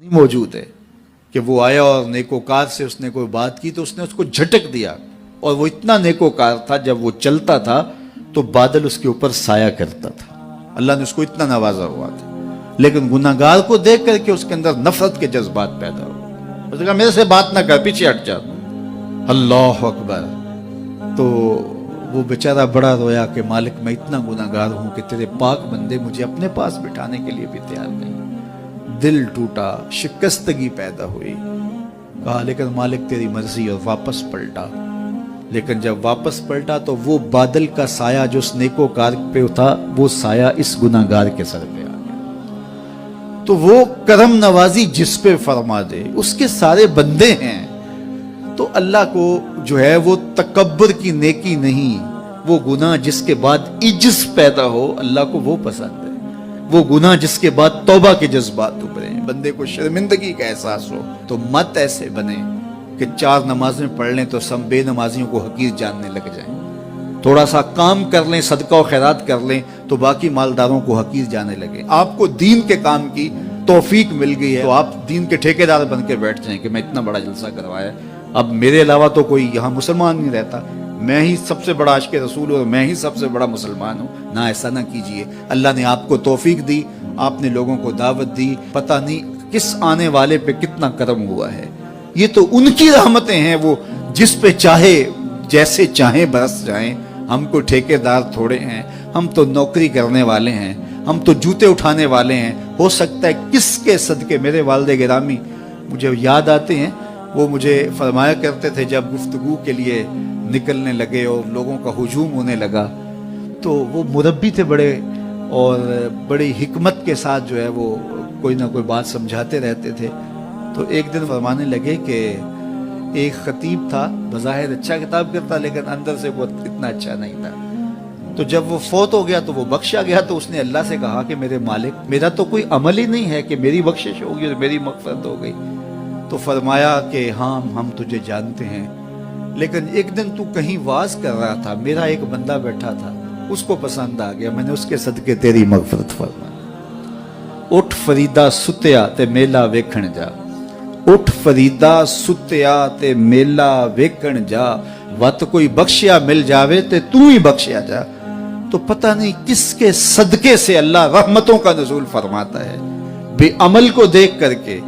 موجود ہے کہ وہ آیا اور نیکوکار سے اس نے کوئی بات کی تو اس نے اس کو جھٹک دیا، اور وہ اتنا نیکوکار تھا جب وہ چلتا تھا تو بادل اس کے اوپر سایہ کرتا تھا، اللہ نے اس کو اتنا نوازا ہوا تھا۔ لیکن گناہگار کو دیکھ کر کے اس کے اندر نفرت کے جذبات پیدا ہوئے، اس نے کہا میرے سے بات نہ کر، پیچھے ہٹ جا۔ اللہ اکبر! تو وہ بیچارہ بڑا رویا کہ مالک میں اتنا گناہگار ہوں کہ تیرے پاک بندے مجھے اپنے پاس بٹھانے کے لیے بھی تیار نہیں۔ دل ٹوٹا، شکستگی پیدا ہوئی، کہا لیکن مالک تیری مرضی، اور واپس پلٹا۔ لیکن جب واپس پلٹا تو وہ بادل کا سایہ جو اس نیکوکار پہ تھا، وہ سایہ اس گناہگار کے سر پہ آ گیا۔ تو وہ کرم نوازی جس پہ فرما دے، اس کے سارے بندے ہیں۔ تو اللہ کو جو ہے وہ تکبر کی نیکی نہیں، وہ گناہ جس کے بعد عجز پیدا ہو، اللہ کو وہ پسند ہے۔ وہ گناہ جس کے بعد توبہ کے جذبات ابھرے، بندے کو شرمندگی کا احساس ہو۔ تو مت ایسے بنے کہ 4 نمازیں پڑھ لیں تو سب بے نمازیوں کو حقیر جاننے لگ جائیں، تھوڑا سا کام کر لیں، صدقہ و خیرات کر لیں تو باقی مالداروں کو حقیر جانے لگے۔ آپ کو دین کے کام کی توفیق مل گئی ہے تو آپ دین کے ٹھیکیدار بن کے بیٹھ جائیں کہ میں اتنا بڑا جلسہ کروایا، اب میرے علاوہ تو کوئی یہاں مسلمان نہیں رہتا، میں ہی سب سے بڑا عاشق رسول ہوں اور میں ہی سب سے بڑا مسلمان ہوں۔ نہ، ایسا نہ کیجئے۔ اللہ نے آپ کو توفیق دی، آپ نے لوگوں کو دعوت دی، پتہ نہیں کس آنے والے پہ کتنا کرم ہوا ہے۔ یہ تو ان کی رحمتیں ہیں، وہ جس پہ چاہے جیسے چاہیں برس جائیں۔ ہم کو ٹھیکیدار تھوڑے ہیں، ہم تو نوکری کرنے والے ہیں، ہم تو جوتے اٹھانے والے ہیں۔ ہو سکتا ہے کس کے صدقے، میرے والد گرامی مجھے یاد آتے ہیں، وہ مجھے فرمایا کرتے تھے جب گفتگو کے لیے نکلنے لگے اور لوگوں کا ہجوم ہونے لگا تو وہ مربی تھے بڑے، اور بڑی حکمت کے ساتھ جو ہے وہ کوئی نہ کوئی بات سمجھاتے رہتے تھے۔ تو ایک دن فرمانے لگے کہ ایک خطیب تھا، بظاہر اچھا خطاب کرتا لیکن اندر سے وہ اتنا اچھا نہیں تھا۔ تو جب وہ فوت ہو گیا تو وہ بخشا گیا، تو اس نے اللہ سے کہا کہ میرے مالک، میرا تو کوئی عمل ہی نہیں ہے کہ میری بخشش ہوگی اور میری مغفرت ہو گئی۔ تو فرمایا کہ ہاں ہم تجھے جانتے ہیں، لیکن ایک دن تو کہیں واز کر رہا تھا، میرا ایک بندہ بیٹھا تھا، اس کو پسند آ گیا، میں نے اس کے صدقے تیری مغفرت فرمائی۔ اٹھ فریدا ستیا تے میلا ویکھن جا، اٹھ فریدا ستیا تے میلا ویکھن جا، وت کوئی بخشیا مل جاوے تے تو ہی بخشیا جا۔ تو پتہ نہیں کس کے صدقے سے اللہ رحمتوں کا نزول فرماتا ہے۔ بے عمل کو دیکھ کر کے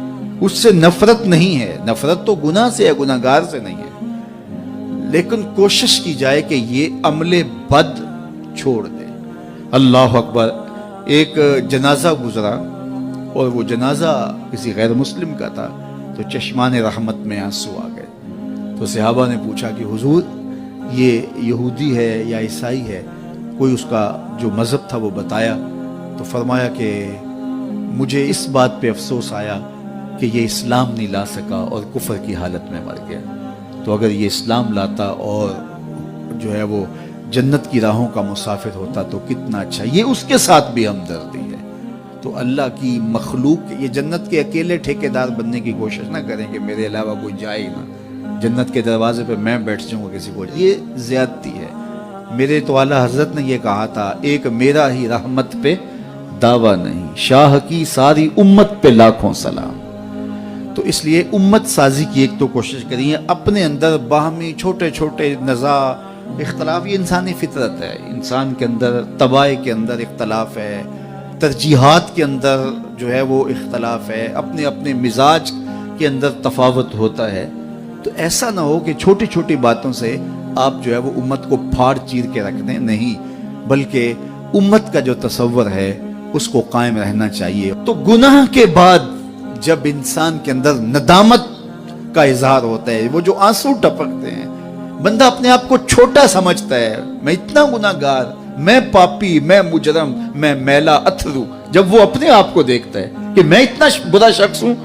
اس سے نفرت نہیں ہے، نفرت تو گناہ سے ہے، گناہگار سے نہیں ہے، لیکن کوشش کی جائے کہ یہ عمل بد چھوڑ دے۔ اللہ اکبر! ایک جنازہ گزرا اور وہ جنازہ کسی غیر مسلم کا تھا، تو چشمان رحمت میں آنسو آ گئے۔ تو صحابہ نے پوچھا کہ حضور یہ یہودی ہے یا عیسائی ہے، کوئی اس کا جو مذہب تھا وہ بتایا۔ تو فرمایا کہ مجھے اس بات پہ افسوس آیا کہ یہ اسلام نہیں لا سکا اور کفر کی حالت میں مر گیا، تو اگر یہ اسلام لاتا اور جو ہے وہ جنت کی راہوں کا مسافر ہوتا تو کتنا اچھا۔ یہ اس کے ساتھ بھی ہمدردی ہے۔ تو اللہ کی مخلوق، یہ جنت کے اکیلے ٹھیکیدار بننے کی کوشش نہ کریں کہ میرے علاوہ کوئی جائے ہی نہ، جنت کے دروازے پہ میں بیٹھ جاؤں گا کسی کو، یہ زیادتی ہے۔ میرے تو اعلیٰ حضرت نے یہ کہا تھا، ایک میرا ہی رحمت پہ دعویٰ نہیں، شاہ کی ساری امت پہ لاکھوں سلام۔ تو اس لیے امت سازی کی ایک تو کوشش کریے، اپنے اندر باہمی چھوٹے چھوٹے نزاع اختلاف، یہ انسانی فطرت ہے، انسان کے اندر طبائع کے اندر اختلاف ہے، ترجیحات کے اندر جو ہے وہ اختلاف ہے، اپنے اپنے مزاج کے اندر تفاوت ہوتا ہے۔ تو ایسا نہ ہو کہ چھوٹی چھوٹی باتوں سے آپ جو ہے وہ امت کو پھاڑ چیر کے رکھ دیں، نہیں، بلکہ امت کا جو تصور ہے اس کو قائم رہنا چاہیے۔ تو گناہ کے بعد جب انسان کے اندر ندامت کا اظہار ہوتا ہے، وہ جو آنسو ٹپکتے ہیں، بندہ اپنے آپ کو چھوٹا سمجھتا ہے، میں اتنا گناہگار، میں پاپی، میں مجرم، میں میلا اتھرو، جب وہ اپنے آپ کو دیکھتا ہے کہ میں اتنا برا شخص ہوں،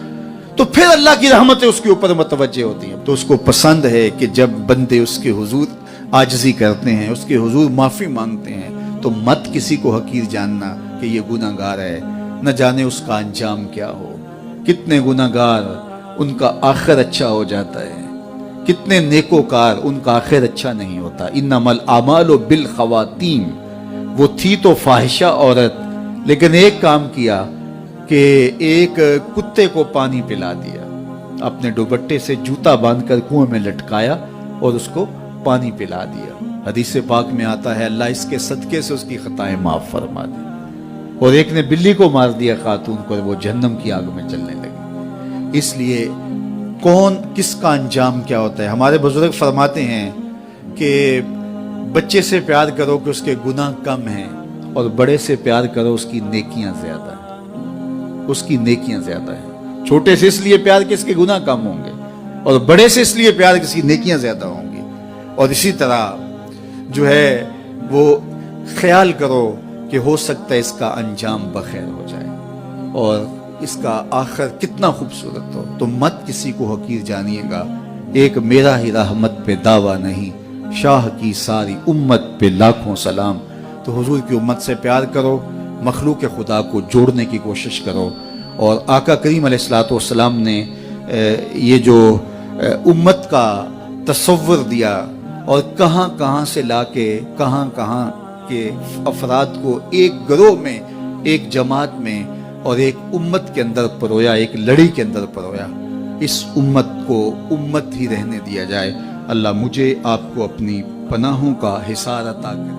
تو پھر اللہ کی رحمتیں اس کے اوپر متوجہ ہوتی ہیں۔ تو اس کو پسند ہے کہ جب بندے اس کے حضور عاجزی کرتے ہیں، اس کے حضور معافی مانگتے ہیں، تو مت کسی کو حقیر جاننا کہ یہ گناہگار ہے، نہ جانے اس کا انجام کیا ہو۔ کتنے گناہگار ان کا آخر اچھا ہو جاتا ہے، کتنے نیکوکار ان کا آخر اچھا نہیں ہوتا۔ انما الاعمال بالخواتیم، وہ تھی تو فاحشہ عورت، لیکن ایک کام کیا کہ ایک کتے کو پانی پلا دیا، اپنے دوپٹے سے جوتا باندھ کر کنویں میں لٹکایا اور اس کو پانی پلا دیا۔ حدیث پاک میں آتا ہے اللہ اس کے صدقے سے اس کی خطائیں معاف فرما دے۔ اور ایک نے بلی کو مار دیا خاتون کو، اور وہ جہنم کی آگ میں جلنے لگی۔ اس لیے کون کس کا انجام کیا ہوتا ہے؟ ہمارے بزرگ فرماتے ہیں کہ بچے سے پیار کرو کہ اس کے گناہ کم ہیں، اور بڑے سے پیار کرو اس کی نیکیاں زیادہ ہیں، اس کی نیکیاں زیادہ ہیں۔ چھوٹے سے اس لیے پیار کہ اس کے گناہ کم ہوں گے، اور بڑے سے اس لیے پیار کہ اس کی نیکیاں زیادہ ہوں گی۔ اور اسی طرح جو ہے وہ خیال کرو کہ ہو سکتا ہے اس کا انجام بخیر ہو جائے اور اس کا آخر کتنا خوبصورت ہو۔ تو مت کسی کو حقیر جانیے گا، ایک میرا ہی رحمت پہ دعویٰ نہیں، شاہ کی ساری امت پہ لاکھوں سلام۔ تو حضور کی امت سے پیار کرو، مخلوق خدا کو جوڑنے کی کوشش کرو۔ اور آقا کریم علیہ الصلوۃ والسلام نے یہ جو امت کا تصور دیا اور کہاں کہاں سے لا کے کہاں کہاں کے افراد کو ایک گروہ میں، ایک جماعت میں اور ایک امت کے اندر پرویا، ایک لڑی کے اندر پرویا، اس امت کو امت ہی رہنے دیا جائے۔ اللہ مجھے آپ کو اپنی پناہوں کا حصار عطا کرے۔